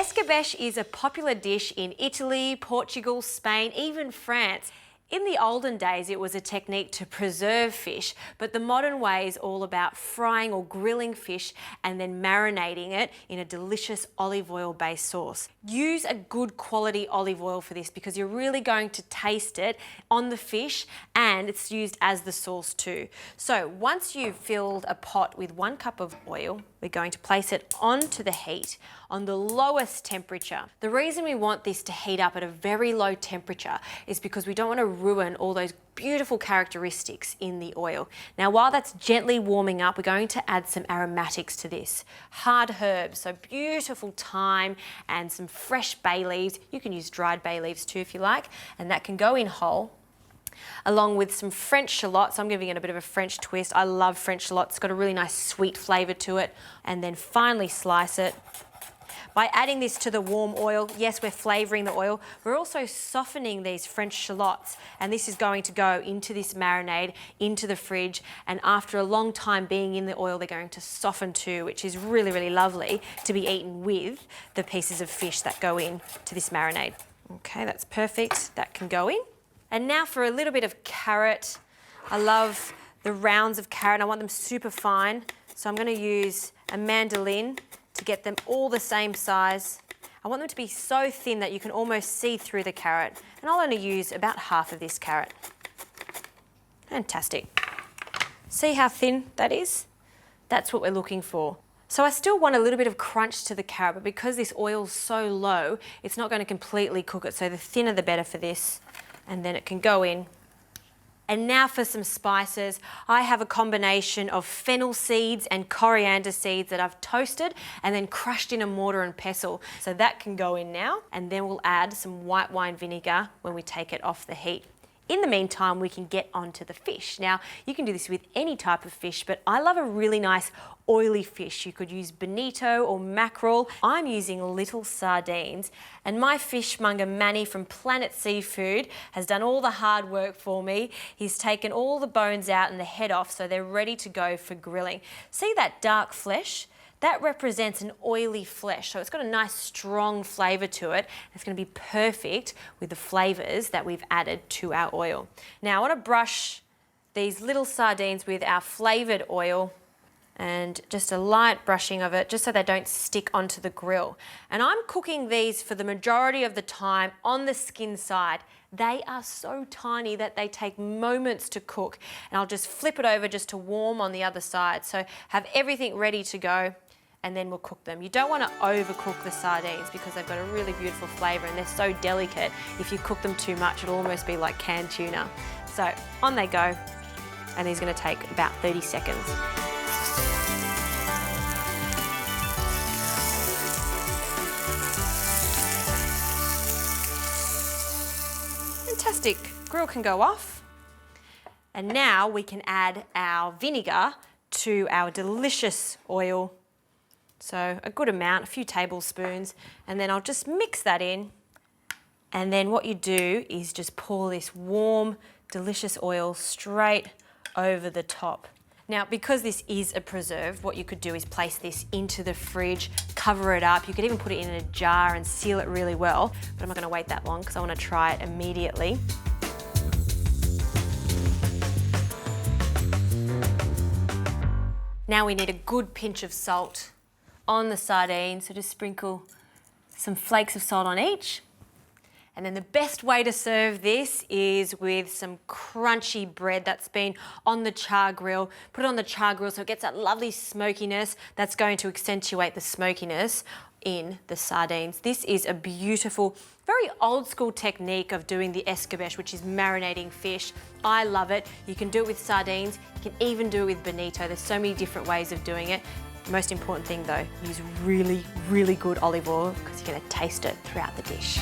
Escabeche is a popular dish in Italy, Portugal, Spain, even France. In the olden days, it was a technique to preserve fish, but the modern way is all about frying or grilling fish and then marinating it in a delicious olive oil-based sauce. Use a good quality olive oil for this because you're really going to taste it on the fish, and it's used as the sauce too. So once you've filled a pot with 1 cup of oil, we're going to place it onto the heat on the lowest temperature. The reason we want this to heat up at a very low temperature is because we don't want to ruin all those beautiful characteristics in the oil. Now, while that's gently warming up, we're going to add some aromatics to this. Hard herbs, so beautiful thyme and some fresh bay leaves. You can use dried bay leaves too if you like, and that can go in whole. Along with some French shallots. I'm giving it a bit of a French twist. I love French shallots. It's got a really nice sweet flavour to it. And then finally slice it. By adding this to the warm oil, yes, we're flavouring the oil. We're also softening these French shallots, and this is going to go into this marinade, into the fridge, and after a long time being in the oil, they're going to soften too, which is really, really lovely to be eaten with the pieces of fish that go in to this marinade. Okay, that's perfect. That can go in. And now for a little bit of carrot. I love the rounds of carrot. I want them super fine. So I'm going to use a mandolin to get them all the same size. I want them to be so thin that you can almost see through the carrot. And I'll only use about half of this carrot. Fantastic. See how thin that is? That's what we're looking for. So I still want a little bit of crunch to the carrot, but because this oil's so low, it's not going to completely cook it. So the thinner the better for this. And then it can go in. And now for some spices. I have a combination of fennel seeds and coriander seeds that I've toasted and then crushed in a mortar and pestle. So that can go in now. And then we'll add some white wine vinegar when we take it off the heat. In the meantime, we can get onto the fish. Now, you can do this with any type of fish, but I love a really nice oily fish. You could use bonito or mackerel. I'm using little sardines, and my fishmonger Manny from Planet Seafood has done all the hard work for me. He's taken all the bones out and the head off, so they're ready to go for grilling. See that dark flesh? That represents an oily flesh, so it's got a nice strong flavour to it. It's going to be perfect with the flavours that we've added to our oil. Now I want to brush these little sardines with our flavoured oil and just a light brushing of it just so they don't stick onto the grill. And I'm cooking these for the majority of the time on the skin side. They are so tiny that they take moments to cook, and I'll just flip it over just to warm on the other side. So have everything ready to go, and then we'll cook them. You don't want to overcook the sardines because they've got a really beautiful flavour and they're so delicate. If you cook them too much, it'll almost be like canned tuna. So on they go, and these are going to take about 30 seconds. Fantastic. Grill can go off. And now we can add our vinegar to our delicious oil. So a good amount, a few tablespoons, and then I'll just mix that in. And then what you do is just pour this warm, delicious oil straight over the top. Now, because this is a preserve, what you could do is place this into the fridge, cover it up. You could even put it in a jar and seal it really well, but I'm not going to wait that long because I want to try it immediately. Now we need a good pinch of salt on the sardines, so just sprinkle some flakes of salt on each. And then the best way to serve this is with some crunchy bread that's been on the char grill. Put it on the char grill so it gets that lovely smokiness that's going to accentuate the smokiness in the sardines. This is a beautiful, very old school technique of doing the escabeche, which is marinating fish. I love it. You can do it with sardines. You can even do it with bonito. There's so many different ways of doing it. The most important thing though, use really, really good olive oil because you're going to taste it throughout the dish.